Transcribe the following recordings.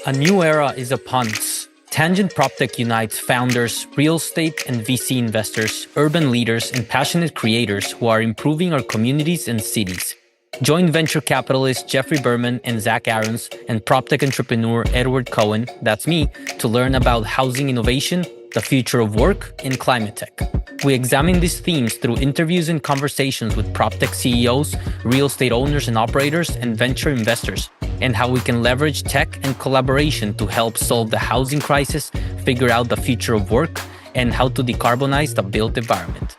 A new era is upon us. Tangent PropTech unites founders, real estate and VC investors, urban leaders, and passionate creators who are improving our communities and cities. Join venture capitalists Jeffrey Berman and Zach Aarons and PropTech entrepreneur Edward Cohen, that's me, to learn about housing innovation, the future of work, and climate tech. We examine these themes through interviews and conversations with PropTech CEOs, real estate owners and operators, and venture investors, and how we can leverage tech and collaboration to help solve the housing crisis, figure out the future of work, and how to decarbonize the built environment.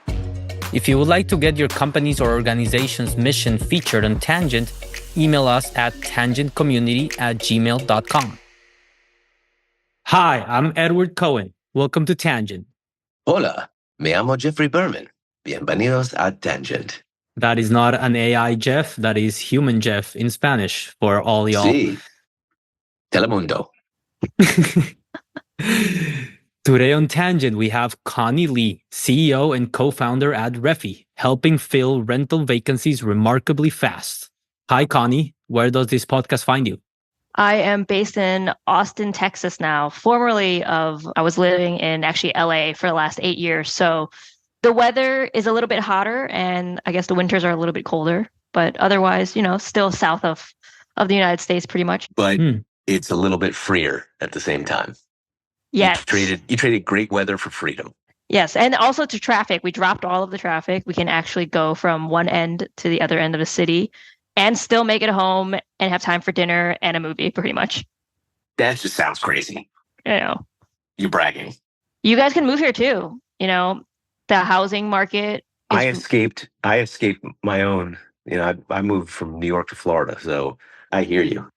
If you would like to get your company's or organization's mission featured on Tangent, email us at tangentcommunity@gmail.com. Hi, I'm Edward Cohen. Welcome to Tangent. Hola, me llamo Jeffrey Berman. Bienvenidos a Tangent. That is not an AI Jeff, that is human Jeff in Spanish for all y'all. Sí. Telemundo. Today on Tangent, we have Connie Lee, CEO and co-founder at Reffie, helping fill rental vacancies remarkably fast. Hi, Connie. Where does this podcast find you? I am based in Austin, Texas now. I was living in actually LA for the last 8 years. So the weather is a little bit hotter and I guess the winters are a little bit colder, but otherwise, still south of the United States pretty much. But it's a little bit freer at the same time. Yes. You traded great weather for freedom. Yes. And also to traffic. We dropped all of the traffic. We can actually go from one end to the other end of the city and still make it home and have time for dinner and a movie pretty much. That just sounds crazy. You're bragging. You guys can move here too. The housing market. I escaped my own. I moved from New York to Florida, so I hear you.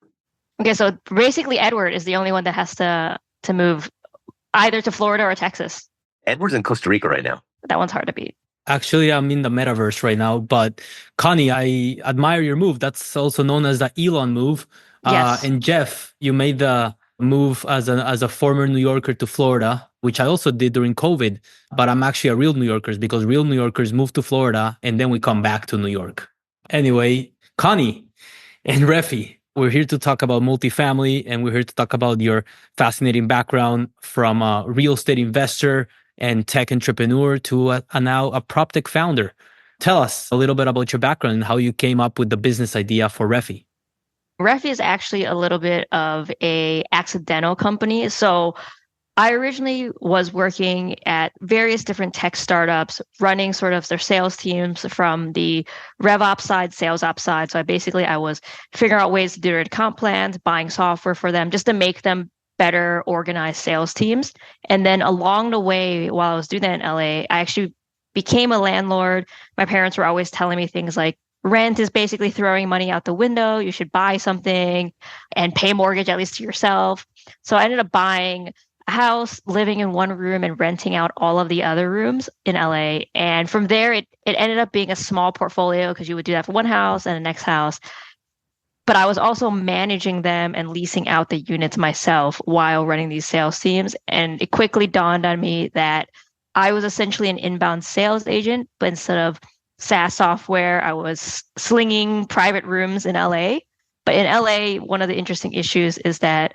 Okay, so basically Edward is the only one that has to move either to Florida or Texas. Edward's in Costa Rica right now. That one's hard to beat. Actually, I'm in the metaverse right now, but Connie, I admire your move. That's also known as the Elon move. Yes. And Jeff, you made the move as a former New Yorker to Florida, which I also did during COVID, but I'm actually a real New Yorker because real New Yorkers move to Florida and then we come back to New York. Anyway, Connie and Reffie, we're here to talk about multifamily and we're here to talk about your fascinating background from a real estate investor and tech entrepreneur to now a PropTech founder. Tell us a little bit about your background and how you came up with the business idea for Reffie. Reffie is actually a little bit of a accidental company. So I originally was working at various different tech startups, running sort of their sales teams from the rev ops side, sales ops side. So I was figuring out ways to do their comp plans, buying software for them, just to make them better organized sales teams. And then along the way, while I was doing that in LA, I actually became a landlord. My parents were always telling me things like, rent is basically throwing money out the window. You should buy something and pay mortgage, at least to yourself. So I ended up buying a house, living in one room and renting out all of the other rooms in LA. And from there, it ended up being a small portfolio because you would do that for one house and the next house. But I was also managing them and leasing out the units myself while running these sales teams. And it quickly dawned on me that I was essentially an inbound sales agent, but instead of SaaS software, I was slinging private rooms in LA. But in LA, one of the interesting issues is that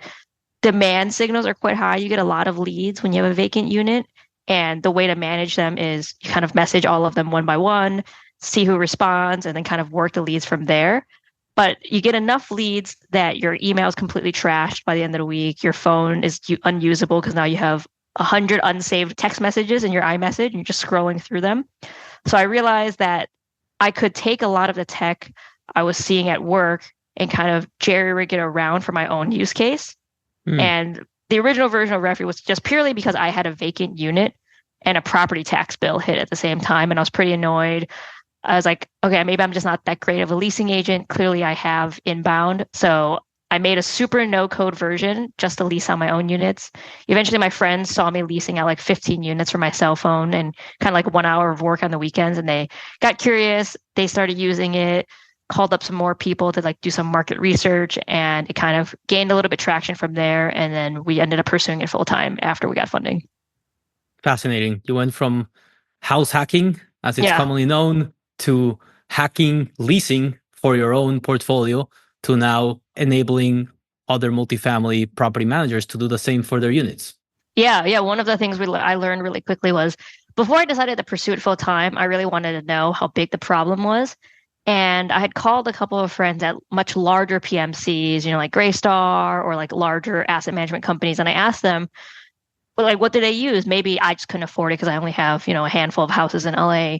demand signals are quite high. You get a lot of leads when you have a vacant unit. And the way to manage them is you kind of message all of them one by one, see who responds, and then kind of work the leads from there. But you get enough leads that your email is completely trashed by the end of the week. Your phone is unusable because now you have 100 unsaved text messages in your iMessage and you're just scrolling through them. So I realized that I could take a lot of the tech I was seeing at work and kind of jerry-rig it around for my own use case. And the original version of Reffie was just purely because I had a vacant unit and a property tax bill hit at the same time. And I was pretty annoyed. I was like, okay, maybe I'm just not that great of a leasing agent. Clearly I have inbound. So I made a super no-code version just to lease on my own units. Eventually, my friends saw me leasing out like 15 units from my cell phone and kind of like 1 hour of work on the weekends. And they got curious. They started using it, called up some more people to like do some market research. And it kind of gained a little bit traction from there. And then we ended up pursuing it full time after we got funding. Fascinating. You went from house hacking, as it's commonly known, to hacking leasing for your own portfolio, to now enabling other multifamily property managers to do the same for their units? Yeah. One of the things I learned really quickly was before I decided to pursue it full time, I really wanted to know how big the problem was. And I had called a couple of friends at much larger PMCs, like Greystar or like larger asset management companies. And I asked them, well, like, what do they use? Maybe I just couldn't afford it because I only have, a handful of houses in LA.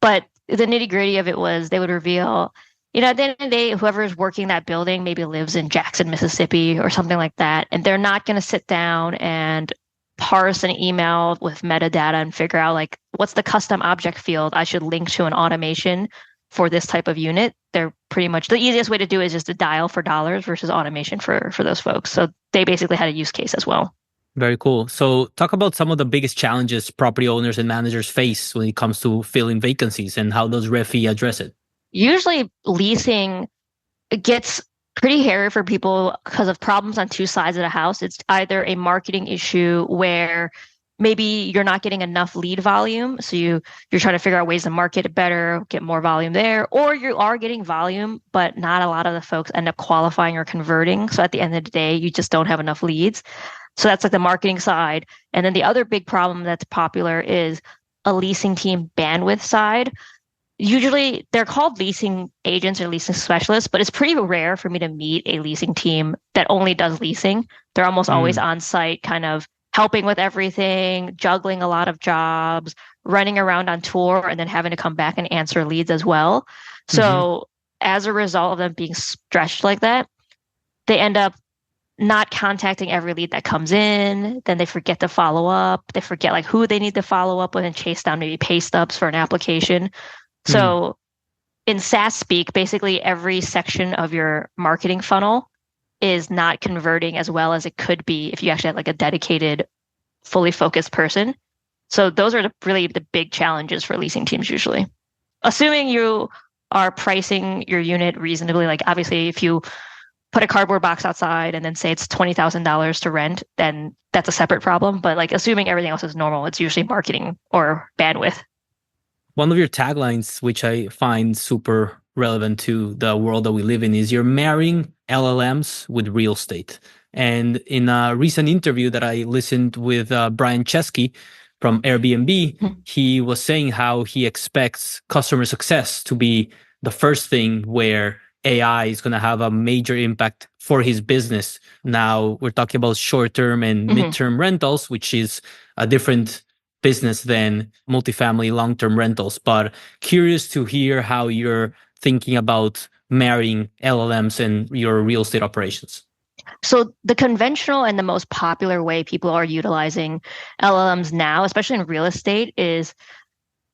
But the nitty gritty of it was they would reveal, at the end of the day, whoever is working that building maybe lives in Jackson, Mississippi or something like that. And they're not going to sit down and parse an email with metadata and figure out like what's the custom object field I should link to an automation for this type of unit. They're pretty much the easiest way to do it is just to dial for dollars versus automation for those folks. So they basically had a use case as well. Very cool. So talk about some of the biggest challenges property owners and managers face when it comes to filling vacancies, and how does Reffie address it? Usually leasing gets pretty hairy for people because of problems on two sides of the house. It's either a marketing issue where maybe you're not getting enough lead volume, so you're trying to figure out ways to market it better, get more volume there, or you are getting volume, but not a lot of the folks end up qualifying or converting. So at the end of the day, you just don't have enough leads. So that's like the marketing side. And then the other big problem that's popular is a leasing team bandwidth side. Usually they're called leasing agents or leasing specialists, but it's pretty rare for me to meet a leasing team that only does leasing. They're almost always on site, kind of helping with everything, juggling a lot of jobs, running around on tour, and then having to come back and answer leads as well. So as a result of them being stretched like that, they end up not contacting every lead that comes in. Then they forget to follow up. They forget like who they need to follow up with and chase down maybe pay stubs for an application. So in SaaS speak, basically every section of your marketing funnel is not converting as well as it could be if you actually had like a dedicated, fully focused person. So those are really the big challenges for leasing teams usually. Assuming you are pricing your unit reasonably, like obviously if you put a cardboard box outside and then say it's $20,000 to rent, then that's a separate problem. But like assuming everything else is normal, it's usually marketing or bandwidth. One of your taglines, which I find super relevant to the world that we live in, is you're marrying LLMs with real estate. And in a recent interview that I listened with Brian Chesky from Airbnb, he was saying how he expects customer success to be the first thing where AI is going to have a major impact for his business. Now we're talking about short-term and mid-term rentals, which is a different business than multifamily long-term rentals. But curious to hear how you're thinking about marrying LLMs and your real estate operations. So the conventional and the most popular way people are utilizing LLMs now, especially in real estate, is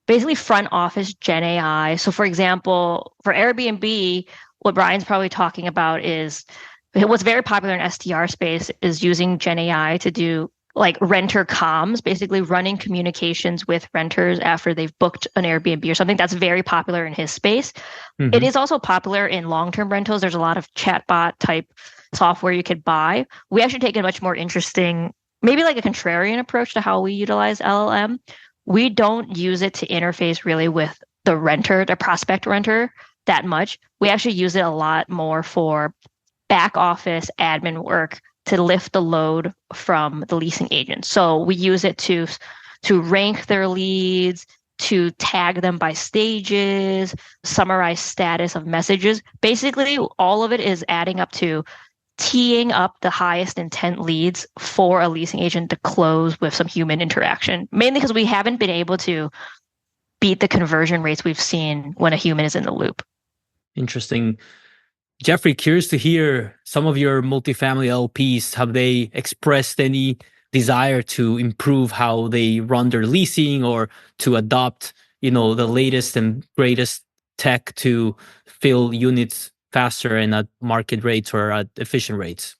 basically front office Gen AI. So for example, for Airbnb, what Brian's probably talking about is what's very popular in STR space is using Gen AI to do like renter comms, basically running communications with renters after they've booked an Airbnb or something. That's very popular in his space. It is also popular in long-term rentals. There's a lot of chatbot type software you could buy. We actually take a much more interesting, maybe like a contrarian approach to how we utilize LLM. We don't use it to interface really with the renter, the prospect renter that much. We actually use it a lot more for back office admin work to lift the load from the leasing agent. So we use it to rank their leads, to tag them by stages, summarize status of messages. Basically, all of it is adding up to teeing up the highest intent leads for a leasing agent to close with some human interaction, mainly because we haven't been able to beat the conversion rates we've seen when a human is in the loop. Interesting. Jeffrey, curious to hear some of your multifamily LPs. Have they expressed any desire to improve how they run their leasing or to adopt, the latest and greatest tech to fill units faster and at market rates or at efficient rates?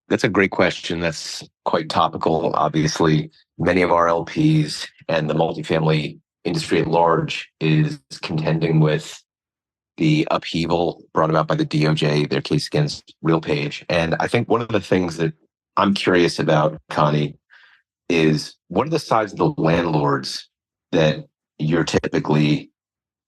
That's a great question. That's quite topical. Obviously, many of our LPs and the multifamily industry at large is contending with the upheaval brought about by the DOJ, their case against RealPage. And I think one of the things that I'm curious about, Connie, is what are the sides of the landlords that you're typically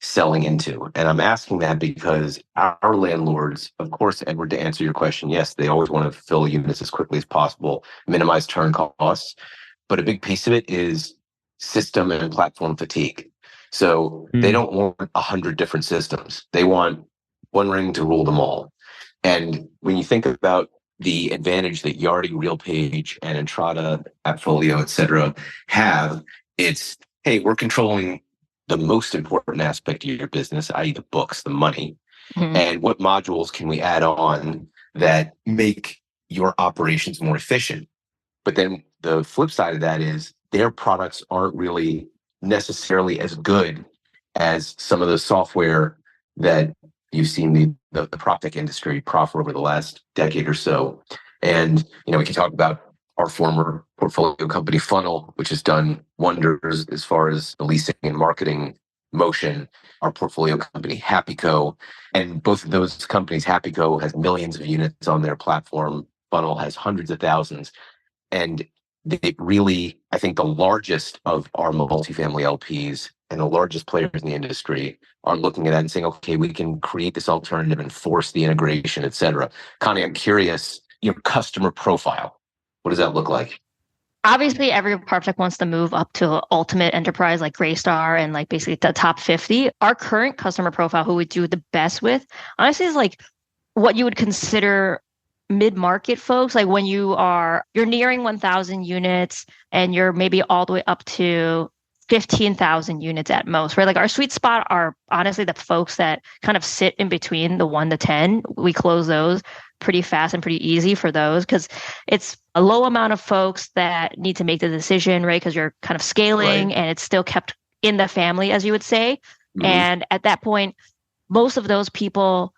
selling into? And I'm asking that because our landlords, of course, Edward, to answer your question, yes, they always want to fill units as quickly as possible, minimize turn costs. But a big piece of it is system and platform fatigue. So they don't want 100 different systems. They want one ring to rule them all. And when you think about the advantage that Yardi, RealPage, and Entrata, Appfolio, et cetera, have, it's, hey, we're controlling the most important aspect of your business, i.e. the books, the money. And what modules can we add on that make your operations more efficient? But then the flip side of that is their products aren't really necessarily as good as some of the software that you've seen the prop tech industry proffer over the last decade or so. And, we can talk about our former portfolio company Funnel, which has done wonders as far as the leasing and marketing motion, our portfolio company HappyCo. And both of those companies, HappyCo has millions of units on their platform. Funnel has hundreds of thousands. And they really, I think the largest of our multifamily LPs and the largest players in the industry are looking at that and saying, okay, we can create this alternative and force the integration, et cetera. Connie, I'm curious, your customer profile, what does that look like? Obviously, every PropTech wants to move up to ultimate enterprise like Greystar and like basically the top 50. Our current customer profile, who we do the best with, honestly, is like what you would consider mid-market folks. Like when you're nearing 1,000 units and you're maybe all the way up to 15,000 units at most, right? Like our sweet spot are honestly the folks that kind of sit in between the 1 to 10. We close those pretty fast and pretty easy for those because it's a low amount of folks that need to make the decision, right? Because you're kind of scaling and it's still kept in the family, as you would say. And at that point, most of those people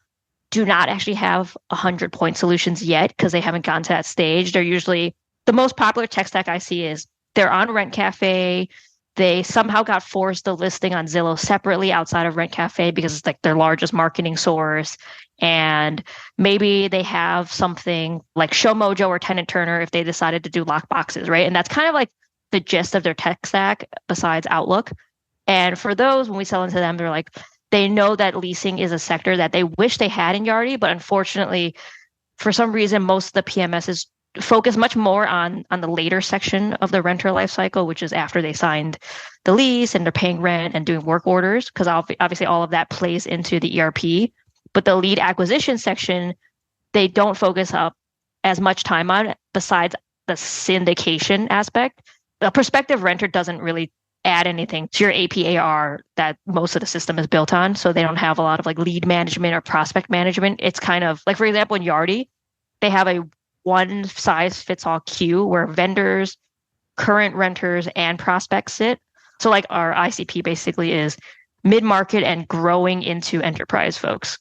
do not actually have 100-point solutions yet because they haven't gotten to that stage. They're usually, the most popular tech stack I see is they're on Rent Cafe. They somehow got forced the listing on Zillow separately outside of Rent Cafe because it's like their largest marketing source. And maybe they have something like Show Mojo or Tenant Turner if they decided to do lock boxes, right? And that's kind of like the gist of their tech stack besides Outlook. And for those, when we sell into them, they're like, they know that leasing is a sector that they wish they had in Yardi, but unfortunately, for some reason, most of the PMSs focus much more on the later section of the renter life cycle, which is after they signed the lease and they're paying rent and doing work orders, because obviously all of that plays into the ERP. But the lead acquisition section, they don't focus up as much time on besides the syndication aspect. A prospective renter doesn't really add anything to your APAR that most of the system is built on. So they don't have a lot of like lead management or prospect management. It's kind of like, for example, in Yardi, they have a one size fits all queue where vendors, current renters, and prospects sit. So like our ICP basically is mid-market and growing into enterprise folks.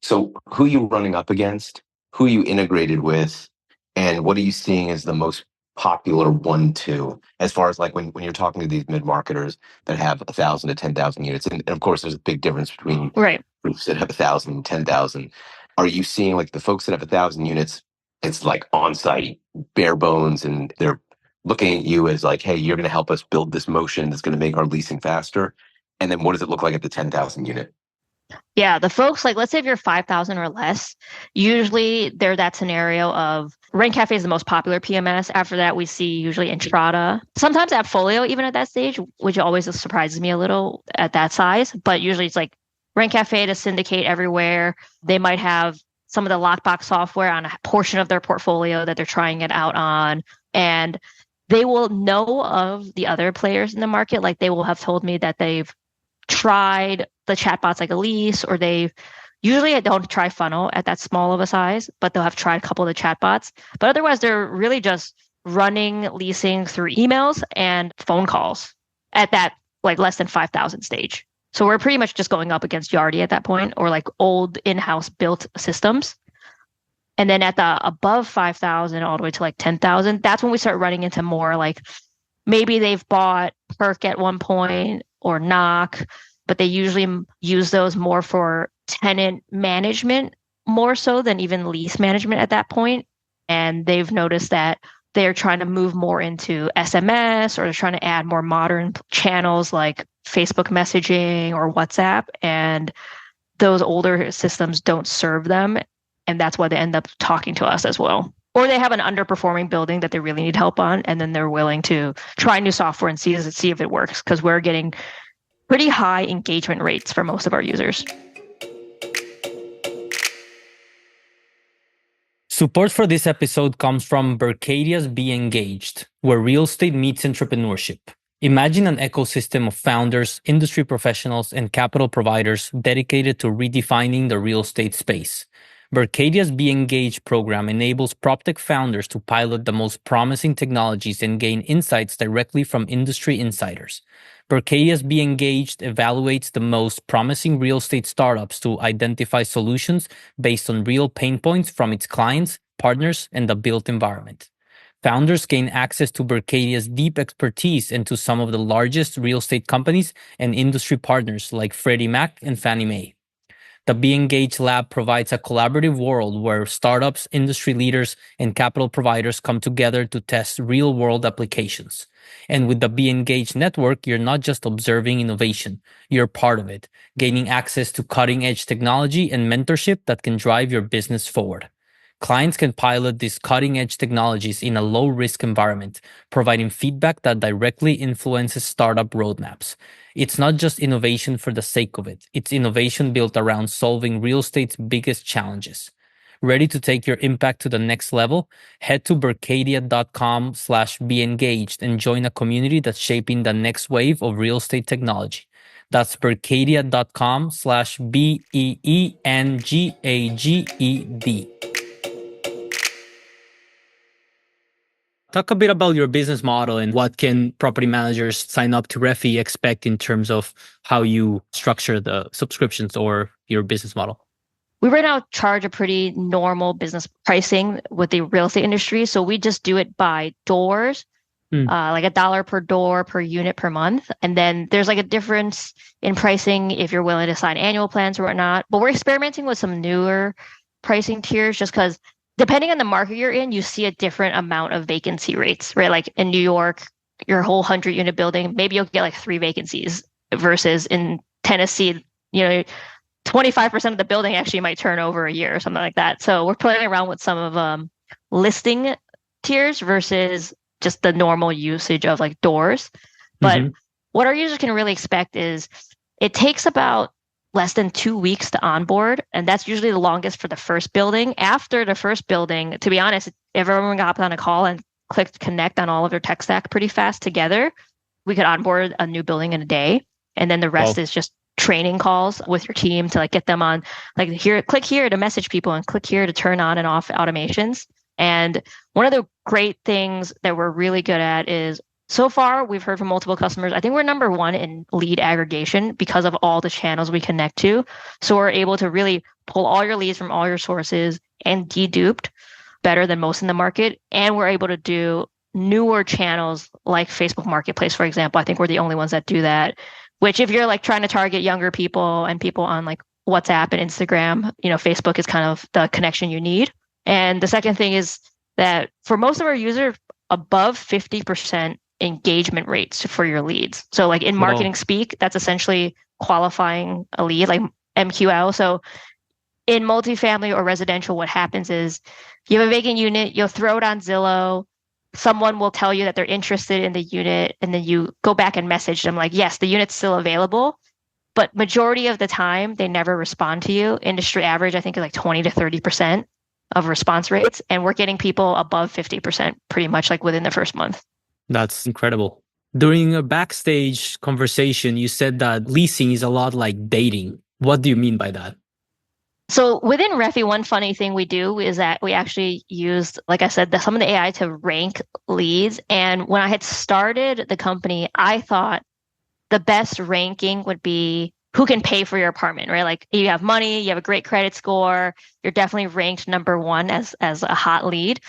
So who are you running up against? Who are you integrated with? And what are you seeing as the most popular 1-2 as far as like when you're talking to these mid-marketers that have 1,000 to 10,000 units? And of course, there's a big difference between groups that have 1,000 and 10,000. Are you seeing like the folks that have 1,000 units, it's like on-site, bare bones, and they're looking at you as like, hey, you're going to help us build this motion that's going to make our leasing faster? And then what does it look like at the 10,000 unit? Yeah, the folks, like, let's say if you're 5,000 or less, usually they're that scenario of Rent Cafe is the most popular PMS. After that, we see usually Entrata, sometimes Appfolio, even at that stage, which always surprises me a little at that size. But usually it's like Rent Cafe to syndicate everywhere. They might have some of the lockbox software on a portion of their portfolio that they're trying it out on. And they will know of the other players in the market. Like they will have told me that they've tried the chatbots like a lease, or usually I don't try Funnel at that small of a size, but they'll have tried a couple of the chatbots. But otherwise, they're really just running leasing through emails and phone calls at that like less than 5,000 stage. So we're pretty much just going up against Yardi at that point, or like old in-house built systems. And then at the above 5,000 all the way to like 10,000, that's when we start running into more like maybe they've bought Perk at one point or Knock, but they usually use those more for tenant management more so than even lease management at that point. And they've noticed that they're trying to move more into SMS, or they're trying to add more modern channels like Facebook messaging or WhatsApp, and those older systems don't serve them. And that's why they end up talking to us as well. Or they have an underperforming building that they really need help on, and then they're willing to try new software and see if it works, because we're getting pretty high engagement rates for most of our users. Support for this episode comes from Berkadia's BeEngaged, where real estate meets entrepreneurship. Imagine an ecosystem of founders, industry professionals, and capital providers dedicated to redefining the real estate space. Berkadia's BeEngaged program enables PropTech founders to pilot the most promising technologies and gain insights directly from industry insiders. Berkadia's BeEngaged evaluates the most promising real estate startups to identify solutions based on real pain points from its clients, partners, and the built environment. Founders gain access to Berkadia's deep expertise into some of the largest real estate companies and industry partners like Freddie Mac and Fannie Mae. The BeEngaged Lab provides a collaborative world where startups, industry leaders, and capital providers come together to test real-world applications. And with the BeEngaged network, you're not just observing innovation, you're part of it, gaining access to cutting-edge technology and mentorship that can drive your business forward. Clients can pilot these cutting-edge technologies in a low-risk environment, providing feedback that directly influences startup roadmaps. It's not just innovation for the sake of it. It's innovation built around solving real estate's biggest challenges. Ready to take your impact to the next level? Head to berkadia.com/beengaged and join a community that's shaping the next wave of real estate technology. That's berkadia.com/beengaged. Talk a bit about your business model and what can property managers sign up to Reffie expect in terms of how you structure the subscriptions or your business model. We right now charge a pretty normal business pricing with the real estate industry. So we just do it by doors, like $1 per door per unit per month. And then there's like a difference in pricing if you're willing to sign annual plans or whatnot. But we're experimenting with some newer pricing tiers just because depending on the market you're in, you see a different amount of vacancy rates, right? Like in New York, your whole 100-unit building, maybe you'll get like 3 vacancies versus in Tennessee, 25% of the building actually might turn over a year or something like that. So we're playing around with some of listing tiers versus just the normal usage of like doors. But what our users can really expect is it takes about less than 2 weeks to onboard. And that's usually the longest for the first building. After the first building, to be honest, if everyone got on a call and clicked connect on all of their tech stack pretty fast together, we could onboard a new building in a day. And then the rest is just training calls with your team to like get them on, like here, click here to message people and click here to turn on and off automations. And one of the great things that we're really good at is so far, we've heard from multiple customers. I think we're number 1 in lead aggregation because of all the channels we connect to. So we're able to really pull all your leads from all your sources and deduped better than most in the market. And we're able to do newer channels like Facebook Marketplace, for example. I think we're the only ones that do that, which if you're like trying to target younger people and people on like WhatsApp and Instagram, Facebook is kind of the connection you need. And the second thing is that for most of our users, above 50% engagement rates for your leads. So like in marketing speak, that's essentially qualifying a lead, like MQL. So in multifamily or residential, what happens is you have a vacant unit, you'll throw it on Zillow, someone will tell you that they're interested in the unit, and then you go back and message them like, yes, the unit's still available. But majority of the time, they never respond to you. Industry average, I think, is like 20 to 30% of response rates. And we're getting people above 50% pretty much like within the first month. That's incredible. During a backstage conversation, you said that leasing is a lot like dating. What do you mean by that? So within Reffie, one funny thing we do is that we actually used, like I said, some of the AI to rank leads. And when I had started the company, I thought the best ranking would be who can pay for your apartment, right? Like you have money, you have a great credit score, you're definitely ranked number 1 as a hot lead.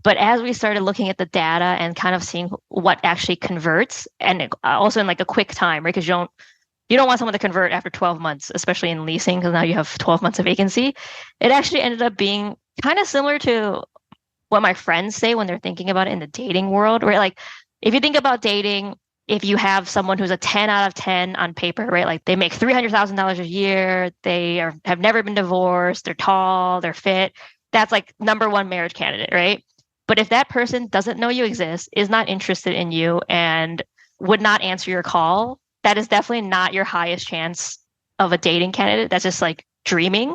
But as we started looking at the data and kind of seeing what actually converts, and also in like a quick time, right? Because you don't want someone to convert after 12 months, especially in leasing, because now you have 12 months of vacancy. It actually ended up being kind of similar to what my friends say when they're thinking about it in the dating world, right? Like if you think about dating, if you have someone who's a 10 out of 10 on paper, right? Like they make $300,000 a year, have never been divorced, they're tall, they're fit. That's like number one marriage candidate, right? But if that person doesn't know you exist, is not interested in you, and would not answer your call, that is definitely not your highest chance of a dating candidate. That's just like dreaming,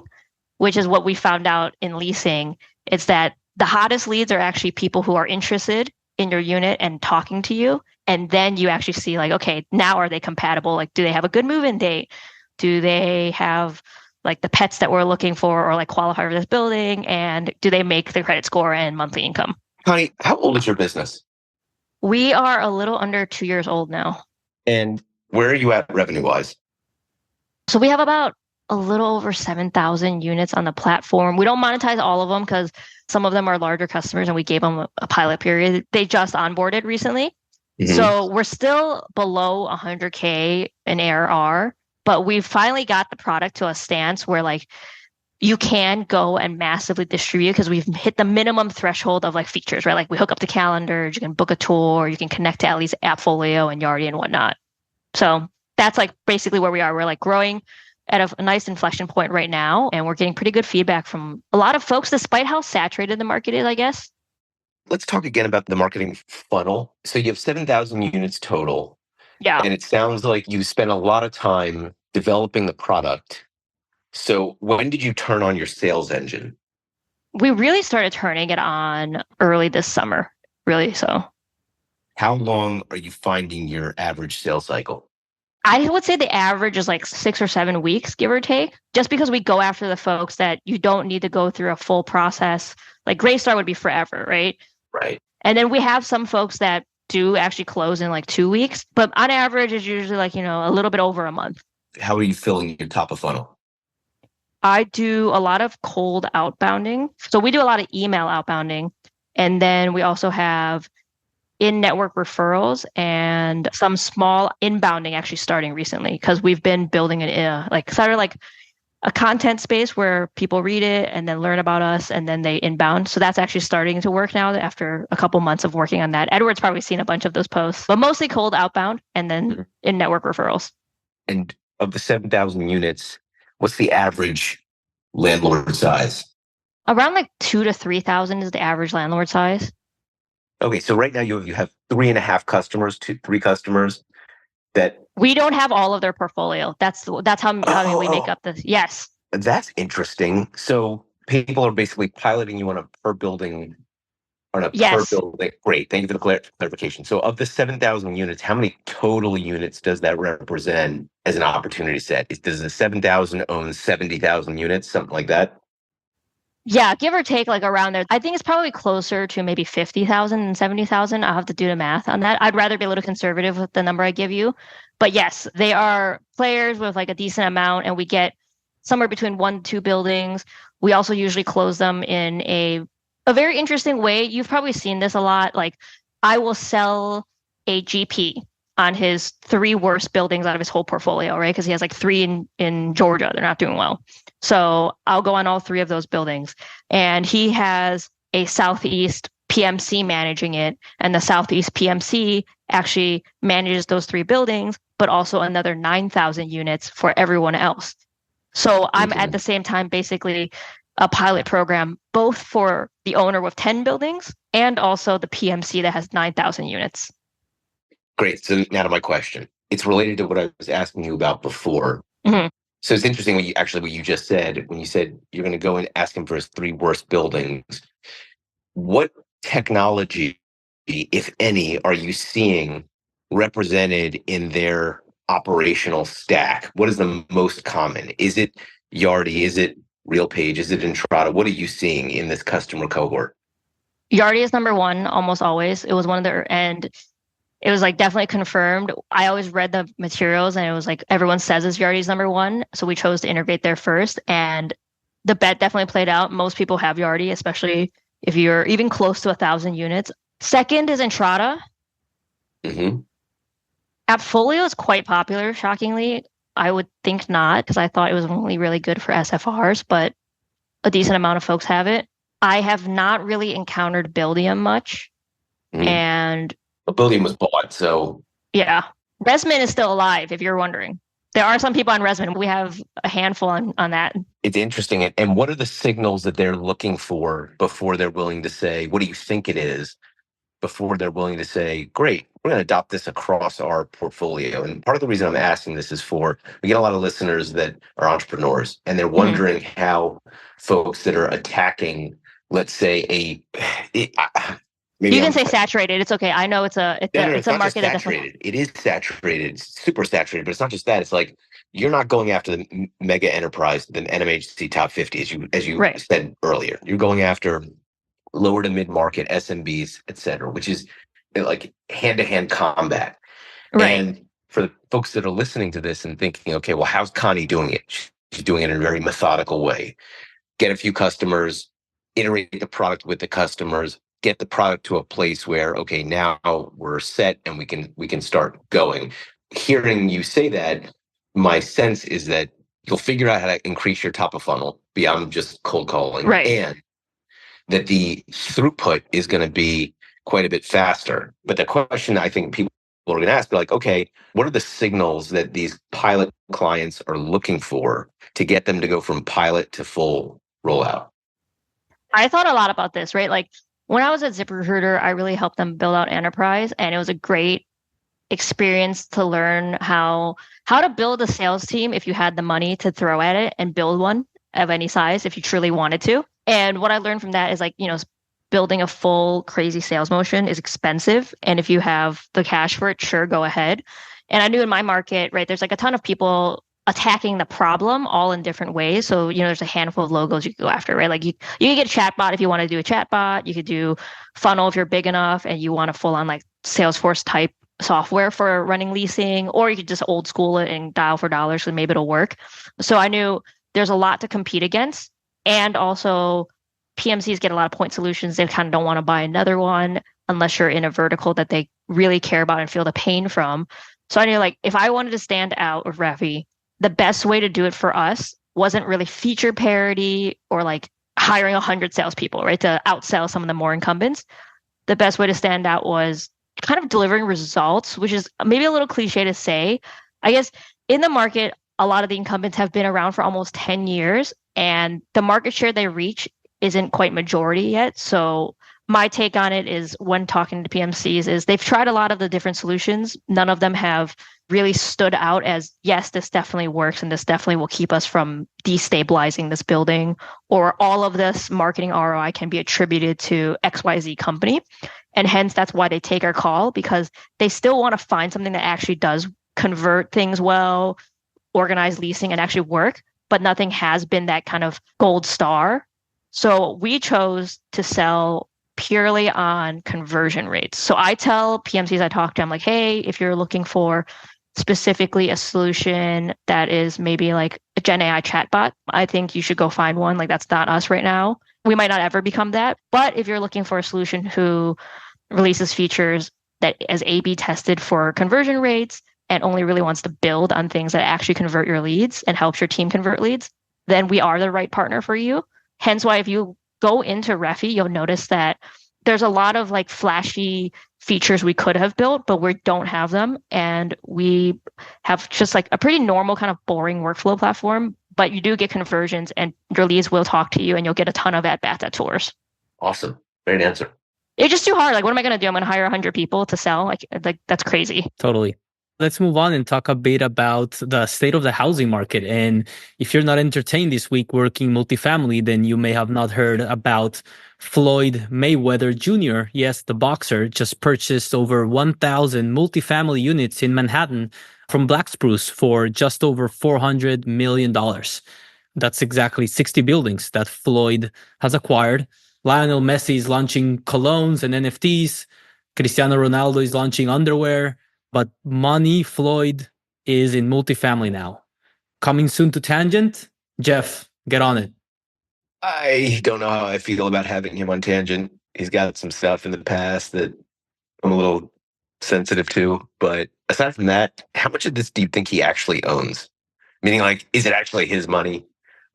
which is what we found out in leasing. It's that the hottest leads are actually people who are interested in your unit and talking to you. And then you actually see like, okay, now are they compatible? Like, do they have a good move-in date? Do they have like the pets that we're looking for or like qualify for this building? And do they make the credit score and monthly income? Connie, how old is your business? We are a little under 2 years old now. And where are you at revenue-wise? So we have about a little over 7,000 units on the platform. We don't monetize all of them because some of them are larger customers and we gave them a pilot period. They just onboarded recently. Mm-hmm. So we're still below 100K in ARR, but we've finally got the product to a stance where like you can go and massively distribute because we've hit the minimum threshold of like features, right? Like we hook up the calendar, you can book a tour, you can connect to at least AppFolio and Yardi and whatnot. So that's like basically where we are. We're like growing at a nice inflection point right now, and we're getting pretty good feedback from a lot of folks, despite how saturated the market is, I guess. Let's talk again about the marketing funnel. So you have 7,000 units total. Yeah. And it sounds like you spent a lot of time developing the product. So when did you turn on your sales engine? We really started turning it on early this summer, really so. How long are you finding your average sales cycle? I would say the average is like 6 or 7 weeks, give or take, just because we go after the folks that you don't need to go through a full process. Like Greystar would be forever, right? Right. And then we have some folks that do actually close in like 2 weeks, but on average it's usually like, a little bit over a month. How are you filling your top of funnel? I do a lot of cold outbounding. So we do a lot of email outbounding. And then we also have in-network referrals and some small inbounding actually starting recently because we've been building a content space where people read it and then learn about us and then they inbound. So that's actually starting to work now after a couple months of working on that. Edward's probably seen a bunch of those posts, but mostly cold outbound and then in-network referrals. And of the 7,000 units, what's the average landlord size? Around like 2,000 to 3,000 is the average landlord size. Okay, so right now you have 3.5 customers, 3 customers that we don't have all of their portfolio. That's how we make up this. Yes. That's interesting. So people are basically piloting you on a per building. Yes. Per building. Great. Thank you for the clarification. So of the 7,000 units, how many total units does that represent as an opportunity set? Does the 7,000 own 70,000 units, something like that? Yeah, give or take like around there. I think it's probably closer to maybe 50,000 and 70,000. I'll have to do the math on that. I'd rather be a little conservative with the number I give you. But yes, they are players with like a decent amount, and we get somewhere between 1 to 2 buildings. We also usually close them in a very interesting way. You've probably seen this a lot. Like I will sell a GP on his 3 worst buildings out of his whole portfolio, right? Because he has like 3 in Georgia. They're not doing well. So I'll go on all 3 of those buildings. And he has a Southeast PMC managing it. And the Southeast PMC actually manages those 3 buildings, but also another 9,000 units for everyone else. So I'm at the same time basically a pilot program, both for the owner with 10 buildings and also the PMC that has 9,000 units. Great. So now to my question. It's related to what I was asking you about before. Mm-hmm. So it's interesting what you just said, when you said you're going to go and ask him for his 3 worst buildings. What technology, if any, are you seeing represented in their operational stack? What is the most common? Is it Yardi? Is it RealPage? Is it Entrata? What are you seeing in this customer cohort? Yardi is number 1 almost always. It was one of their, and it was like definitely confirmed. I always read the materials and it was like everyone says it's Yardi's number 1. So we chose to integrate there first. And the bet definitely played out. Most people have Yardi, especially if you're even close to 1,000 units. Second is Entrata. Mm-hmm. AppFolio is quite popular, shockingly. I would think not, because I thought it was only really good for SFRs, but a decent amount of folks have it. I have not really encountered Buildium much. Mm-hmm. And Buildium was bought, so Yeah. Resman is still alive, if you're wondering. There are some people on Resman. We have a handful on that. It's interesting. And what are the signals that they're looking for before they're willing to say, what do you think it is? Before they're willing to say, great, we're going to adopt this across our portfolio. And part of the reason I'm asking this is we get a lot of listeners that are entrepreneurs, and they're wondering how folks that are attacking, let's say, you can say saturated. It's okay. I know it's a market that's saturated. It is saturated, it's super saturated, but it's not just that. It's like you're not going after the mega enterprise, the NMHC top 50, as you right. said earlier. You're going after lower to mid market SMBs, et cetera, which is like hand to hand combat. Right. And for the folks that are listening to this and thinking, okay, well, how's Connie doing it? She's doing it in a very methodical way. Get a few customers, iterate the product with the customers, get the product to a place where, okay, now we're set and we can start going. Hearing you say that, my sense is that you'll figure out how to increase your top of funnel beyond just cold calling, right, and that the throughput is going to be quite a bit faster. But the question I think people are going to ask, like, okay, what are the signals that these pilot clients are looking for to get them to go from pilot to full rollout? I thought a lot about this, right? Like when I was at ZipRecruiter, I really helped them build out enterprise, and it was a great experience to learn how to build a sales team if you had the money to throw at it and build one of any size if you truly wanted to. And what I learned from that is like, building a full crazy sales motion is expensive. And if you have the cash for it, sure, go ahead. And I knew in my market, right, there's like a ton of people attacking the problem all in different ways. So, there's a handful of logos you could go after, right? Like you can get a chatbot if you want to do a chatbot. You could do funnel if you're big enough and you want a full on like Salesforce type software for running leasing, or you could just old school it and dial for dollars, so maybe it'll work. So I knew there's a lot to compete against. And also PMCs get a lot of point solutions. They kind of don't want to buy another one unless you're in a vertical that they really care about and feel the pain from. So I knew like if I wanted to stand out with Reffie, the best way to do it for us wasn't really feature parity or like hiring 100 salespeople, right, to outsell some of the more incumbents. The best way to stand out was kind of delivering results, which is maybe a little cliche to say. I guess in the market, a lot of the incumbents have been around for almost 10 years, and the market share they reach isn't quite majority yet. So my take on it is, when talking to PMCs, is they've tried a lot of the different solutions. None of them have really stood out as, yes, this definitely works and this definitely will keep us from destabilizing this building, or all of this marketing ROI can be attributed to XYZ company. And hence that's why they take our call, because they still want to find something that actually does convert things well, organize leasing and actually work, but nothing has been that kind of gold star. So we chose to sell purely on conversion rates. So I tell PMCs I talk to, I'm like, hey, if you're looking for specifically a solution that is maybe like a Gen AI chatbot, I think you should go find one. Like that's not us right now. We might not ever become that. But if you're looking for a solution who releases features that is A/B tested for conversion rates and only really wants to build on things that actually convert your leads and helps your team convert leads, then we are the right partner for you. Hence why if you go into Reffie, you'll notice that there's a lot of like flashy features we could have built, but we don't have them. And we have just like a pretty normal kind of boring workflow platform, but you do get conversions and your leads will talk to you and you'll get a ton of at-bats at tours. Awesome. Great answer. It's just too hard. Like, what am I going to do? I'm going to hire 100 people to sell. Like that's crazy. Totally. Let's move on and talk a bit about the state of the housing market. And if you're not entertained this week working multifamily, then you may have not heard about Floyd Mayweather Jr. Yes, the boxer just purchased over 1,000 multifamily units in Manhattan from Black Spruce for just over $400 million. That's exactly 60 buildings that Floyd has acquired. Lionel Messi is launching colognes and NFTs. Cristiano Ronaldo is launching underwear. But money Floyd is in multifamily now. Coming soon to Tangent? Jeff, get on it. I don't know how I feel about having him on Tangent. He's got some stuff in the past that I'm a little sensitive to. But aside from that, how much of this do you think he actually owns? Meaning, like, is it actually his money?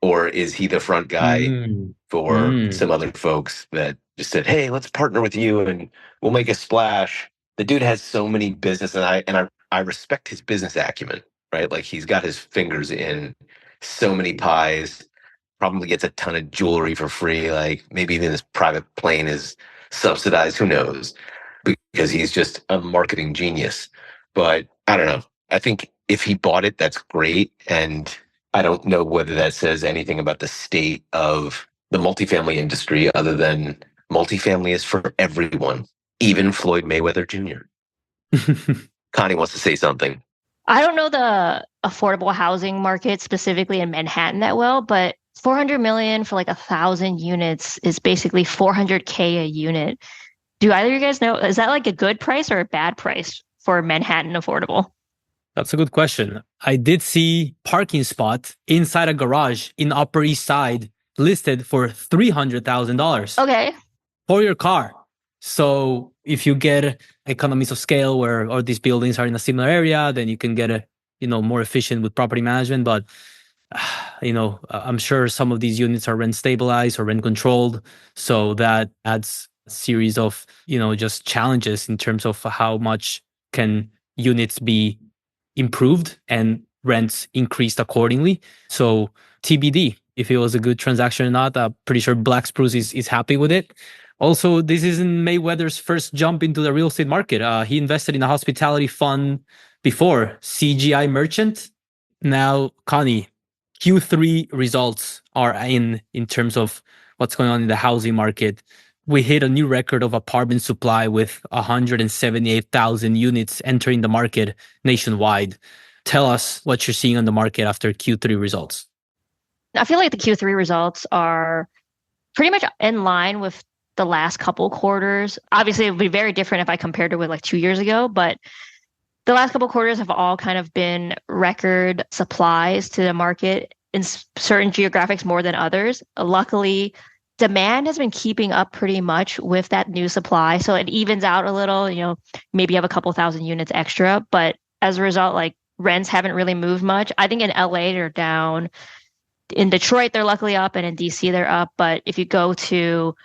Or is he the front guy for some other folks that just said, hey, let's partner with you and we'll make a splash? the dude has so many business, and I respect his business acumen, right? Like he's got his fingers in so many pies, probably gets a ton of jewelry for free. Like maybe even his private plane is subsidized, who knows? Because he's just a marketing genius. But I don't know. I think if he bought it, that's great. And I don't know whether that says anything about the state of the multifamily industry other than multifamily is for everyone, even Floyd Mayweather Jr. Connie wants to say something. I don't know the affordable housing market specifically in Manhattan that well, but 400 million for like 1,000 units is basically 400K a unit. Do either of you guys know, is that like a good price or a bad price for Manhattan affordable? That's a good question. I did see parking spot inside a garage in Upper East Side listed for $300,000 Okay. for your car. So if you get economies of scale where all these buildings are in a similar area, then you can get more efficient with property management. But I'm sure some of these units are rent stabilized or rent controlled. So that adds a series of, just challenges in terms of how much can units be improved and rents increased accordingly. So TBD, if it was a good transaction or not. I'm pretty sure Black Spruce is happy with it. Also, this isn't Mayweather's first jump into the real estate market. He invested in a hospitality fund before, CGI Merchant. Now, Connie, Q3 results are in terms of what's going on in the housing market. We hit a new record of apartment supply with 178,000 units entering the market nationwide. Tell us what you're seeing on the market after Q3 results. I feel like the Q3 results are pretty much in line with the last couple quarters. Obviously, it would be very different if I compared it with like 2 years ago, but the last couple quarters have all kind of been record supplies to the market in certain geographics more than others. Luckily, demand has been keeping up pretty much with that new supply. So it evens out a little, maybe you have a couple thousand units extra, but as a result, like rents haven't really moved much. I think in LA, they're down. In Detroit, they're luckily up, and in DC, they're up. But if you go to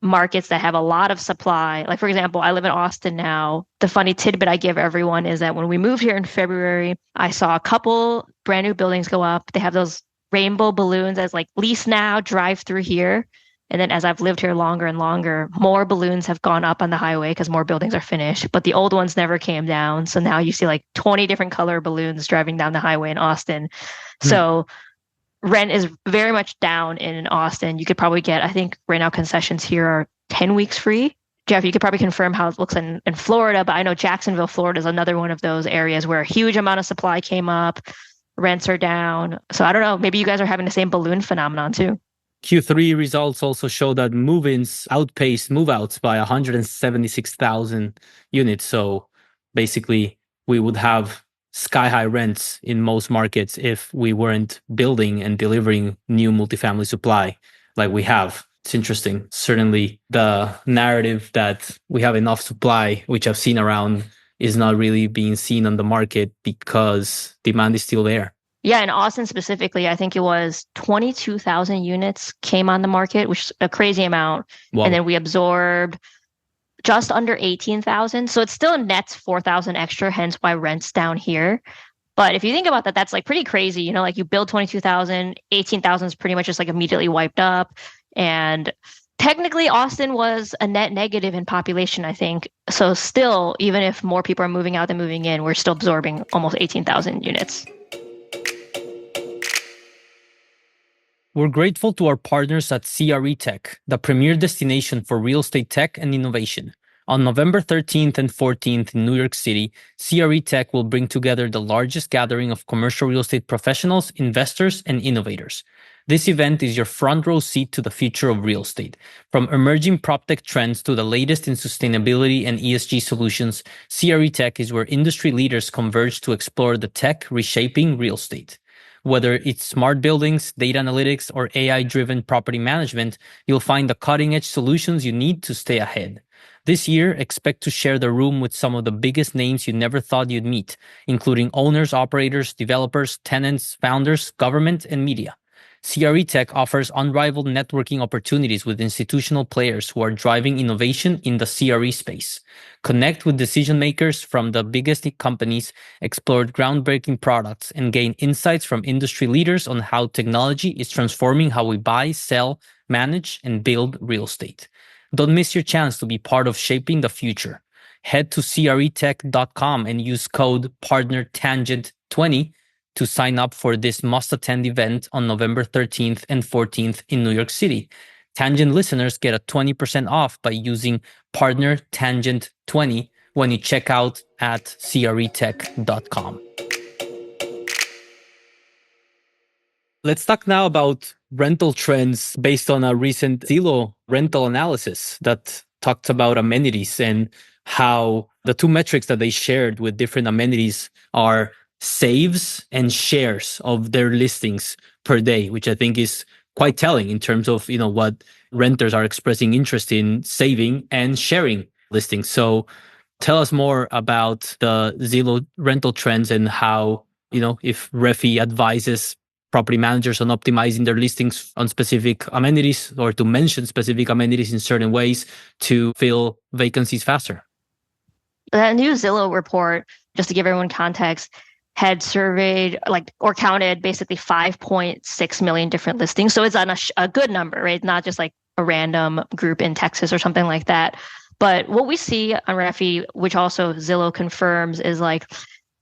markets that have a lot of supply, like for example, I live in Austin now. The funny tidbit I give everyone is that when we moved here in February, I saw a couple brand new buildings go up. They have those rainbow balloons as like lease now, drive through here. And then as I've lived here longer and longer, more balloons have gone up on the highway because more buildings are finished, but the old ones never came down. So now you see like 20 different color balloons driving down the highway in Austin. So rent is very much down in Austin. You could probably get, I think right now concessions here are 10 weeks free. Jeff, you could probably confirm how it looks in Florida, but I know Jacksonville, Florida is another one of those areas where a huge amount of supply came up, rents are down. So I don't know, maybe you guys are having the same balloon phenomenon too. Q3 results also show that move-ins outpaced move-outs by 176,000 units. So basically, we would have sky-high rents in most markets if we weren't building and delivering new multifamily supply like we have. It's interesting. Certainly, the narrative that we have enough supply, which I've seen around, is not really being seen on the market because demand is still there. Yeah, in Austin specifically, I think it was 22,000 units came on the market, which is a crazy amount. Wow. And then we absorbed just under 18,000. So it's still nets 4,000 extra, hence why rent's down here. But if you think about that, that's like pretty crazy. Like you build 22,000, 18,000 is pretty much just like immediately wiped up. And technically, Austin was a net negative in population, I think. So still, even if more people are moving out than moving in, we're still absorbing almost 18,000 units. We're grateful to our partners at CREtech, the premier destination for real estate tech and innovation. On November 13th and 14th in New York City, CREtech will bring together the largest gathering of commercial real estate professionals, investors, and innovators. This event is your front row seat to the future of real estate. From emerging proptech trends to the latest in sustainability and ESG solutions, CREtech is where industry leaders converge to explore the tech reshaping real estate. Whether it's smart buildings, data analytics, or AI-driven property management, you'll find the cutting-edge solutions you need to stay ahead. This year, expect to share the room with some of the biggest names you never thought you'd meet, including owners, operators, developers, tenants, founders, government, and media. CREtech offers unrivaled networking opportunities with institutional players who are driving innovation in the CRE space. Connect with decision makers from the biggest companies, explore groundbreaking products, and gain insights from industry leaders on how technology is transforming how we buy, sell, manage, and build real estate. Don't miss your chance to be part of shaping the future. Head to CREtech.com and use code PARTNERTANGENT20 to sign up for this must-attend event on November 13th and 14th in New York City. Tangent listeners get a 20% off by using partner Tangent 20 when you check out at CREtech.com. Let's talk now about rental trends based on a recent Zillow rental analysis that talked about amenities and how the two metrics that they shared with different amenities are saves and shares of their listings per day, which I think is quite telling in terms of, what renters are expressing interest in saving and sharing listings. So tell us more about the Zillow rental trends and how, if Reffie advises property managers on optimizing their listings on specific amenities or to mention specific amenities in certain ways to fill vacancies faster. That new Zillow report, just to give everyone context, had surveyed or counted basically 5.6 million different listings. So it's on a good number, right? Not just like a random group in Texas or something like that. But what we see on Reffie, which also Zillow confirms, is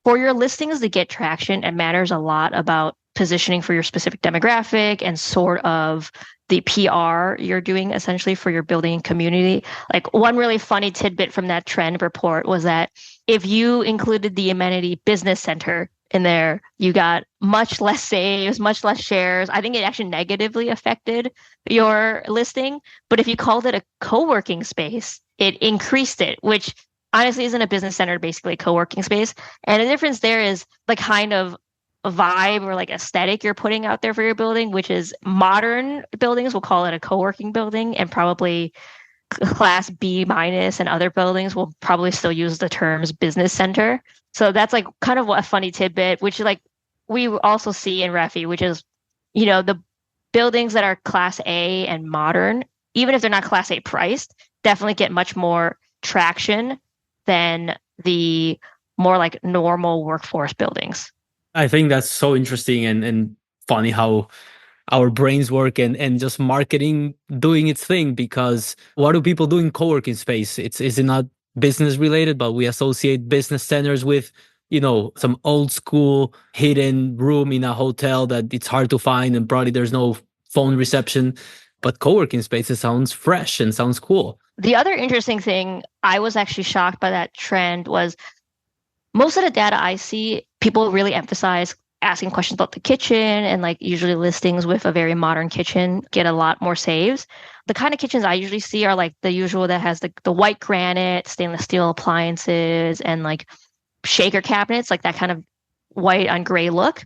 for your listings to get traction, it matters a lot about positioning for your specific demographic and sort of the PR you're doing essentially for your building and community. One really funny tidbit from that trend report was that if you included the amenity business center in there, you got much less saves, much less shares. I think it actually negatively affected your listing. But if you called it a co-working space, it increased it, which honestly isn't a business center, basically a co-working space. And the difference there is kind of a vibe or aesthetic you're putting out there for your building, which is modern buildings will call it a co-working building, and probably class B minus and other buildings will probably still use the terms business center. So that's kind of a funny tidbit, which we also see in Reffie, which is, the buildings that are class A and modern, even if they're not class A priced, definitely get much more traction than the more normal workforce buildings. I think that's so interesting and funny how our brains work and just marketing doing its thing, because what do people do in co-working space? Is it not business related, but we associate business centers with, some old school hidden room in a hotel that it's hard to find and probably there's no phone reception. But co-working spaces sounds fresh and sounds cool. The other interesting thing, I was actually shocked by that trend, was most of the data I see, people really emphasize asking questions about the kitchen, and usually listings with a very modern kitchen get a lot more saves. The kind of kitchens I usually see are the usual that has the white granite, stainless steel appliances, and shaker cabinets, that kind of white on gray look.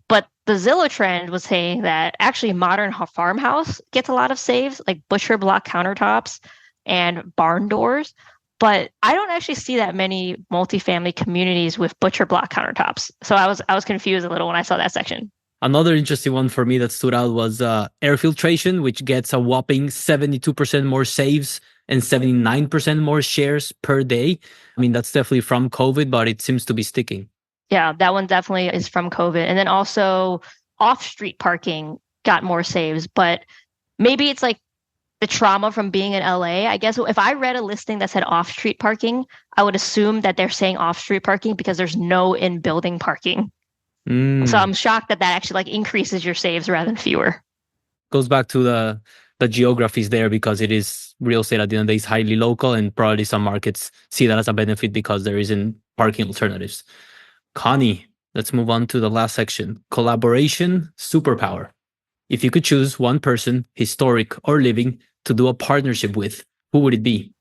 But the Zillow trend was saying that actually modern farmhouse gets a lot of saves, like butcher block countertops and barn doors. But I don't actually see that many multifamily communities with butcher block countertops. So I was confused a little when I saw that section. Another interesting one for me that stood out was air filtration, which gets a whopping 72% more saves and 79% more shares per day. I mean, that's definitely from COVID, but it seems to be sticking. Yeah, that one definitely is from COVID. And then also off-street parking got more saves, but maybe it's the trauma from being in LA. I guess if I read a listing that said off-street parking, I would assume that they're saying off-street parking because there's no in-building parking. So I'm shocked that actually increases your saves rather than fewer. Goes back to the geographies there, because it is real estate at the end of the day is highly local, and probably some markets see that as a benefit because there isn't parking alternatives. Connie, let's move on to the last section. Collaboration superpower. If you could choose one person, historic or living, to do a partnership with, who would it be?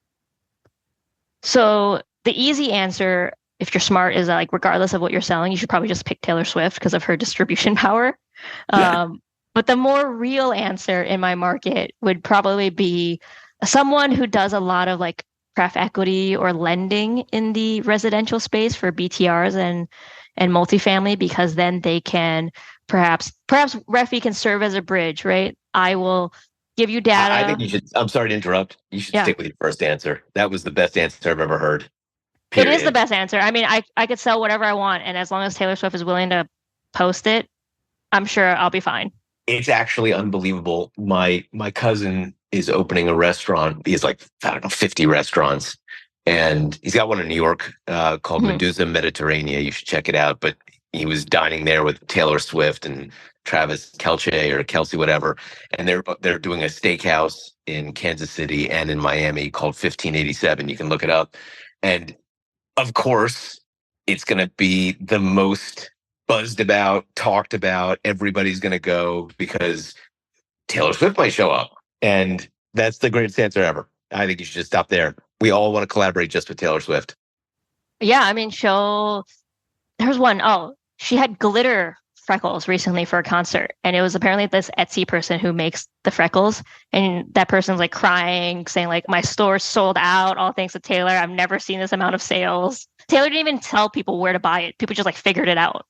So the easy answer, if you're smart, is regardless of what you're selling, you should probably just pick Taylor Swift because of her distribution power. Yeah. But the more real answer in my market would probably be someone who does a lot of craft equity or lending in the residential space for BTRs and multifamily, because then they can perhaps Reffie can serve as a bridge, right? I will give you data. I think you should. I'm sorry to interrupt. You should stick with your first answer. That was the best answer I've ever heard. Period. It is the best answer. I mean, I could sell whatever I want, and as long as Taylor Swift is willing to post it, I'm sure I'll be fine. It's actually unbelievable. My cousin is opening a restaurant. He has like, I don't know, 50 restaurants. And he's got one in New York called Medusa Mediterranea. You should check it out. But he was dining there with Taylor Swift and Travis Kelce or Kelsey, whatever. And they're doing a steakhouse in Kansas City and in Miami called 1587. You can look it up. And of course, it's going to be the most buzzed about, talked about. Everybody's going to go because Taylor Swift might show up. And that's the greatest answer ever. I think you should just stop there. We all want to collaborate just with Taylor Swift. Yeah, I mean, there's one. Oh, she had glitter freckles recently for a concert. And it was apparently this Etsy person who makes the freckles. And that person's like crying, saying like, my store's sold out, all thanks to Taylor. I've never seen this amount of sales. Taylor didn't even tell people where to buy it. People just like figured it out.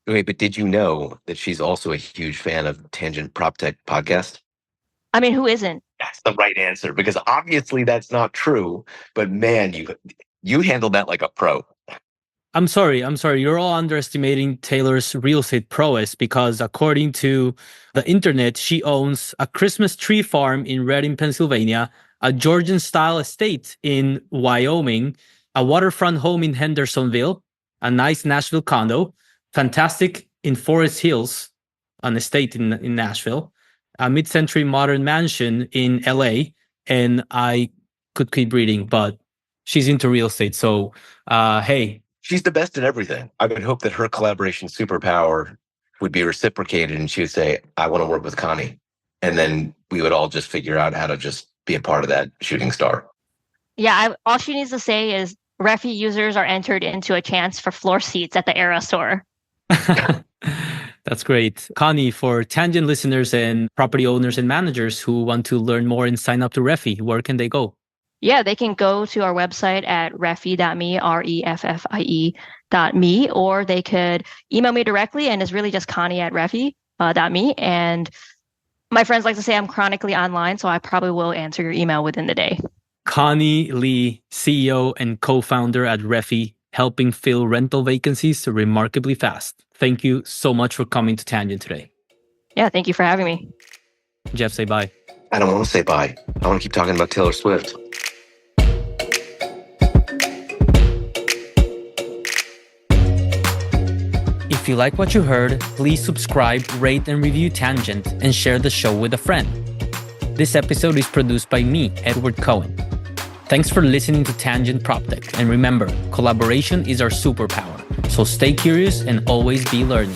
Wait, but did you know that she's also a huge fan of Tangent PropTech podcast? I mean, who isn't? That's the right answer, because obviously that's not true. But man, you handled that like a pro. I'm sorry. You're all underestimating Taylor's real estate prowess, because according to the internet, she owns a Christmas tree farm in Reading, Pennsylvania, a Georgian-style estate in Wyoming, a waterfront home in Hendersonville, a nice Nashville condo, fantastic in Forest Hills, an estate in Nashville, a mid-century modern mansion in LA, and I could keep reading, but she's into real estate. So, hey. She's the best at everything. I would hope that her collaboration Superpower would be reciprocated and she would say, I want to work with Connie. And then we would all just figure out how to just be a part of that shooting star. Yeah, all she needs to say is Reffie users are entered into a chance for floor seats at the Era store. That's great. Connie, for Tangent listeners and property owners and managers who want to learn more and sign up to Reffie, where can they go? Yeah, they can go to our website at reffie.me, REFFIE.me, or they could email me directly, and it's really just Connie at reffie.me. And my friends like to say I'm chronically online, so I probably will answer your email within the day. Connie Lee, CEO and co-founder at Reffie, helping fill rental vacancies remarkably fast. Thank you so much for coming to Tangent today. Yeah, thank you for having me. Jeff, say bye. I don't want to say bye. I want to keep talking about Taylor Swift. If you like what you heard, please subscribe, rate, and review Tangent, and share the show with a friend. This episode is produced by me, Edward Cohen. Thanks for listening to Tangent PropTech, and remember, collaboration is our superpower. So stay curious and always be learning.